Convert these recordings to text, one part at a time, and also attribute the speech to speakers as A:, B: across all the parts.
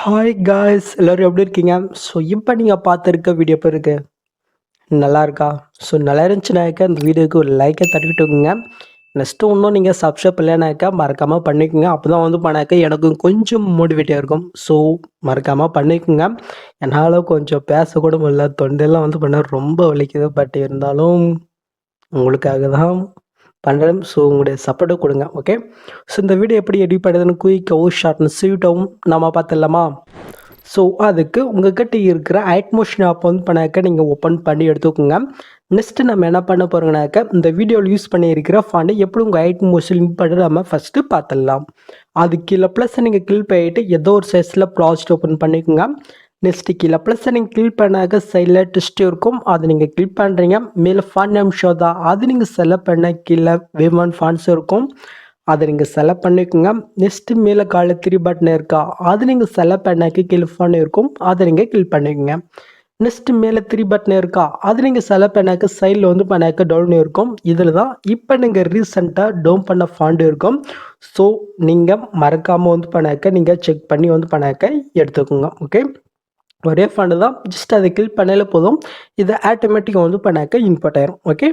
A: Hi guys, எல்லோரும் எப்படி இருக்கீங்க? ஸோ இப்போ நீங்கள் பார்த்துருக்க வீடியோ எப்படி இருக்கு? நல்லா இருக்கா? ஸோ நல்லா இருந்துச்சுனாக்கா இந்த வீடியோக்கு ஒரு லைக்கை தட்டிவிட்டுக்குங்க. நெக்ஸ்ட்டு இன்னும் நீங்கள் சப்ஸ்கிரைப் இல்லைனாக்கா மறக்காமல் பண்ணிக்கோங்க. அப்போ தான் வந்து பண்ணாக்க எனக்கும் கொஞ்சம் மோட்டிவேட்டாக இருக்கும். ஸோ மறக்காமல் பண்ணிக்கோங்க. என்னால் கொஞ்சம் பேசக்கூட முடியல, தொண்டையெல்லாம் வந்து பண்ண ரொம்ப வலிக்குது. பட் இருந்தாலும் உங்களுக்காக தான் பண்ணுறேன். ஸோ உங்களுடைய சப்போர்ட்டை கொடுங்க. ஓகே, ஸோ இந்த வீடியோ எப்படி எடிட் பண்ணுறதுன்னு குயிக்காகவும் ஷார்ட்னு ஸ்வீட்டாகவும் நம்ம பார்த்துடலாமா? ஸோ அதுக்கு உங்கள்கிட்ட இருக்கிற ஐட்மோஷன் ஆப் வந்து பண்ணாக்க நீங்கள் ஓப்பன் பண்ணி எடுத்துக்கோங்க. நெக்ஸ்ட்டு நம்ம என்ன பண்ண போகிறோங்கனாக்க இந்த வீடியோவில் யூஸ் பண்ணியிருக்கிற ஃபாண்டை எப்படி உங்கள் ஐட்மோஷன் லிங்க் பண்ணி நம்ம ஃபஸ்ட்டு பார்த்துடலாம். அது கீழே ப்ளஸ் நீங்கள் கிளிக் பண்ணிட்டு ஏதோ ஒரு சைஸில் ப்ராஜெக்ட் ஓப்பன் பண்ணிக்கோங்க. நெக்ஸ்ட்டு கீழே ப்ளஸ் நீங்கள் கிளிக் பண்ணாக்க சைடில் டெஸ்ட் இருக்கும், அது நீங்கள் கிளிக் பண்ணுறீங்க. மேலே ஃபாண்ட் நேம் ஷோ தான், அது நீங்கள் செலக்ட் பண்ண கீழே வேவ் ஃபாண்ட்ஸ் இருக்கும், அதை நீங்கள் செலக்ட் பண்ணிக்கோங்க. நெக்ஸ்ட்டு மேலே காலையில் 3 பட்டன் இருக்கா, அது நீங்கள் செலக்ட் பண்ணாக்க கீழே ஃபாண்ட் இருக்கும், அதை நீங்கள் கிளிக் பண்ணிக்கோங்க. நெக்ஸ்ட்டு மேலே 3 பட்டன் இருக்கா, அது நீங்கள் செலக்ட் பண்ணாக்க சைடில் வந்து பண்ணாக்க டவுன் இருக்கும். இதில் தான் இப்போ நீங்கள் ரீசெண்டாக டவுன் பண்ண ஃபாண்ட் இருக்கும். ஸோ நீங்கள் மறக்காமல் வந்து பண்ணாக்க நீங்கள் செக் பண்ணி வந்து பண்ணாக்க எடுத்துக்கோங்க. ஓகே, ஒரே ஃபாண்ட் தான், ஜஸ்ட் அதை கிளிக் பண்ணாலே போதும், இது ஆட்டோமேட்டிக்காக வந்து பண்ணாக்க இம்போர்ட் ஆயிரும். ஓகே,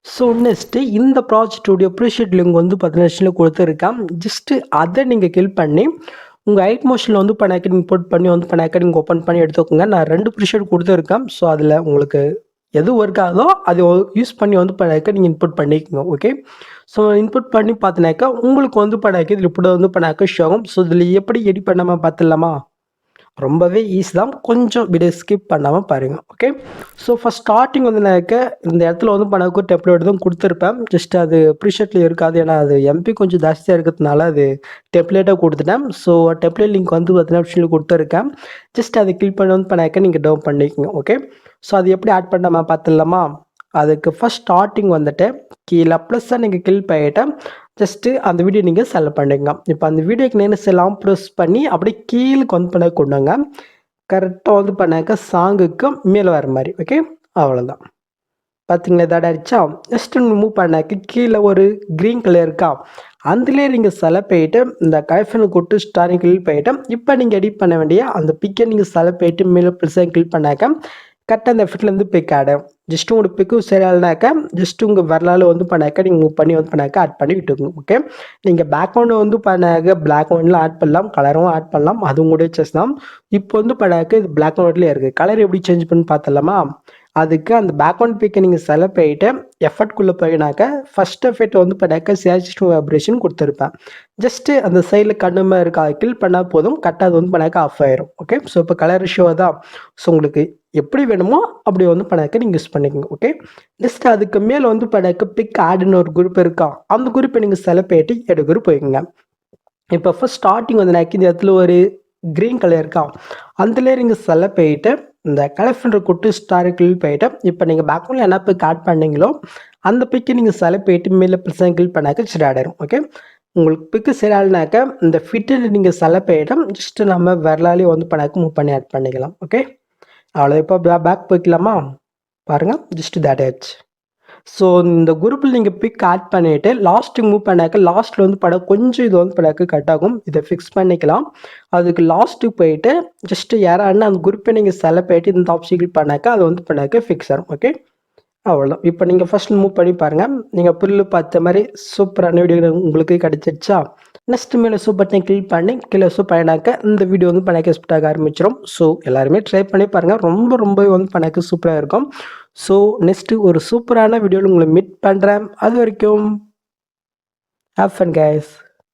A: ஸோ நெக்ஸ்ட்டு இந்த ப்ராஜெக்டுடைய ப்ரீஷீட் லிங்க் வந்து 10 கொடுத்துருக்கேன். ஜஸ்ட்டு அதை நீங்கள் கிளிக் பண்ணி உங்கள் ஐட்மோஷனில் வந்து பண்ணாக்க இம்போர்ட் பண்ணி வந்து பண்ணாக்க நீங்கள் ஓப்பன் பண்ணி எடுத்துக்கோங்க. நான் 2 ப்ரீஷீட் கொடுத்துருக்கேன். ஸோ அதில் உங்களுக்கு எது ஒர்க் ஆகுதோ அதை யூஸ் பண்ணி வந்து பண்ணாக்க நீங்கள் இன்புட் பண்ணிக்கோங்க. ஓகே, ஸோ இன்புட் பண்ணி பார்த்தினாக்கா உங்களுக்கு வந்து பண்ணாக்க இதில் இப்படி வந்து பண்ணாக்க ஷோ ஆகும். ஸோ இதில் எப்படி எடிட் பண்ணாமல் பார்த்துடலாமா? ரொம்பவே ஈஸி தான், கொஞ்சம் வீடியோ ஸ்கிப் பண்ணாமல் பாருங்கள். ஓகே, ஸோ ஃபஸ்ட் ஸ்டார்டிங் வந்து நான் இந்த இடத்துல வந்து பண்ணாக்க டெம்ப்ளேட் தான் கொடுத்துருப்பேன். ஜஸ்ட் அது ப்ரீஷீட்டில் இருக்காது, ஏன்னா அது எம்பி கொஞ்சம் ஜாஸ்தியாக இருக்கிறதுனால அது டெம்ப்ளேட்டாக கொடுத்துட்டேன். ஸோ டெம்ப்ளேட் லிங்க் வந்து 10 கொடுத்துருக்கேன். ஜஸ்ட் அதை கிளிக் பண்ணி வந்து பண்ணாக்க நீங்கள் டவுன் பண்ணிக்கோங்க. ஓகே, ஸோ அது எப்படி ஆட் பண்ணாமல் பார்த்துடலாமா? அதுக்கு ஃபஸ்ட் ஸ்டார்டிங் வந்துட்டு கீழே ப்ளஸ்ஸாக நீங்கள் கிளிக் பண்ணிவிட்டு ஜஸ்ட்டு அந்த வீடியோ நீங்கள் செலக்ட் பண்ணிங்க. இப்போ அந்த வீடியோக்கு நேரம் செல்லாம் ப்ரெஸ் பண்ணி அப்படியே கீழே வந்து பண்ண கொண்டாங்க. கரெக்டாக வந்து பண்ணாக்க சாங்குக்கு மேலே வர மாதிரி. ஓகே, அவ்வளோதான். பார்த்தீங்களா, இதாட ஆயிடுச்சா? நெக்ஸ்ட்டு மூவ் பண்ணாக்க கீழே ஒரு க்ரீன் கலர் இருக்கா, அதுலேயே நீங்கள் செலக்ட் பண்ணிட்டு இந்த கலெக்ஷனை கொடுத்து ஸ்டாரிங் கிளிக் பண்ணிவிட்டு இப்போ நீங்கள் எடிட் பண்ண வேண்டிய அந்த பிக்கை நீங்கள் செலக்ட் பண்ணிட்டு மேலே ப்ளஸ்ஸாக கிளிக் பண்ணாக்க கரெக்டாக அந்த எஃபெக்ட்லேருந்து பிக் ஆடு. ஜஸ்ட்டு உங்களுக்கு பிக்கு சரியானாக்கா ஜஸ்ட்டு உங்கள் வரலாறு வந்து பண்ணாக்க நீங்கள் மூவ் பண்ணி வந்து பண்ணாக்க ஆட் பண்ணி விட்டுக்கோங்க. ஓகே, நீங்கள் பேக்ரவுண்டு வந்து பண்ணாக்க பிளாக் ஒன்ல ஆட் பண்ணலாம், கலரும் ஆட் பண்ணலாம், அதுவும் கூட செஸ் தான். இப்போ வந்து பண்ணாக்க இது பிளாக் அண்ட் ஒயிட்லேயே இருக்குது. கலர் எப்படி சேஞ்ச் பண்ணி பார்த்தலாமா? அதுக்கு அந்த பேக்ரவுண்ட் பிக்கை நீங்கள் செலக்ட் பண்ணிட்டு எஃபர்ட்குள்ளே போயினாக்க ஃபஸ்ட் எஃபெக்ட் வந்து பண்ணாக்க சேச்சுரேஷன் வைப்ரேஷன் கொடுத்துருப்பேன். ஜஸ்ட்டு அந்த சைடில் கண்ணுமே இருக்கா, கிளிக் பண்ணால் போதும், கரெக்டாக அது வந்து பண்ணாக்க ஆஃப் ஆயிரும். ஓகே, ஸோ இப்போ கலர் ஷோ தான். ஸோ உங்களுக்கு எப்படி வேணுமோ அப்படி வந்து பண்ணாக்க நீங்கள் யூஸ் பண்ணிக்கோங்க. ஓகே, ஜஸ்ட் அதுக்கு மேலே வந்து பண்ணாக்க பிக் ஆடுன்னு ஒரு குரூப் இருக்கா, அந்த குரூப்பை நீங்கள் செலக்ட் பண்ணிட்டு எடுக்கிற போய்க்குங்க. இப்போ ஃபஸ்ட் ஸ்டார்டிங் வந்து எனக்கு இந்த இடத்துல ஒரு க்ரீன் கலர் இருக்கா, அதுலேயே நீங்கள் செலக்ட் பண்ணிட்டு இந்த கலெக்ஷன் கொட்டு ஸ்டார் கிளிக் பண்ணிட்டு இப்போ நீங்கள் பேக்ரவுண்டில் என்ன பிக் ஆட் பண்ணீங்களோ அந்த பிக்கை நீங்கள் செலக்ட் பண்ணிட்டு மேலே ப்ளஸ் கிளிக் பண்ணாக்க சரி ஆகிடும். ஓகே, உங்களுக்கு பிக்கு சரி ஆகினாக்க இந்த ஃபிட்டில் நீங்கள் செலக்ட் பண்ணிட்டு ஜஸ்ட்டு நம்ம வரலாலே வந்து பண்ணாக்க மூவ் பண்ணி ஆட் பண்ணிக்கலாம். ஓகே, அவ்வளோ. இப்போ பேக் போய்க்கலாமா? பாருங்கள், ஜஸ்ட்டு தேட் ஆயிடுச்சு. ஸோ இந்த குரூப்பில் நீங்கள் பிக் ஆட் பண்ணிவிட்டு லாஸ்ட்டு மூவ் பண்ணாக்க லாஸ்ட்டில் வந்து படம் கொஞ்சம் இது வந்து பண்ணாக்க கட் ஆகும், இதை ஃபிக்ஸ் பண்ணிக்கலாம். அதுக்கு லாஸ்ட்டுக்கு போயிட்டு ஜஸ்ட்டு யாரான்னு அந்த குரூப்பை நீங்கள் செலக்ட் பண்ணிட்டு இந்த ஆப்ஷன் கிளிக் பண்ணாக்க அது வந்து பண்ணாக்க ஃபிக்ஸ் ஆகும். ஓகே, அவ்வளோதான். இப்போ நீங்கள் ஃபஸ்ட் மூவ் பண்ணி பாருங்கள், நீங்கள் புல்லு பார்த்த மாதிரி சூப்பரான வீடியோ உங்களுக்கு கிடச்சிருச்சா? நெக்ஸ்ட் மேலே பட்டனை கிளிக் பண்ணி கீழே பண்ணினாக்க இந்த வீடியோ வந்து பண்ணாக்க எக்ஸ்பெக்ட் ஆக ஆரம்பிச்சிடும். ஸோ எல்லாருமே ட்ரை பண்ணி பாருங்கள், ரொம்பவே வந்து பண்ணாக்க சூப்பராக இருக்கும். ஸோ நெக்ஸ்ட்டு ஒரு சூப்பரான வீடியோவில் உங்களை மீட் பண்ணுறேன். அது வரைக்கும் ஹேவ் ஃபன் கைஸ்.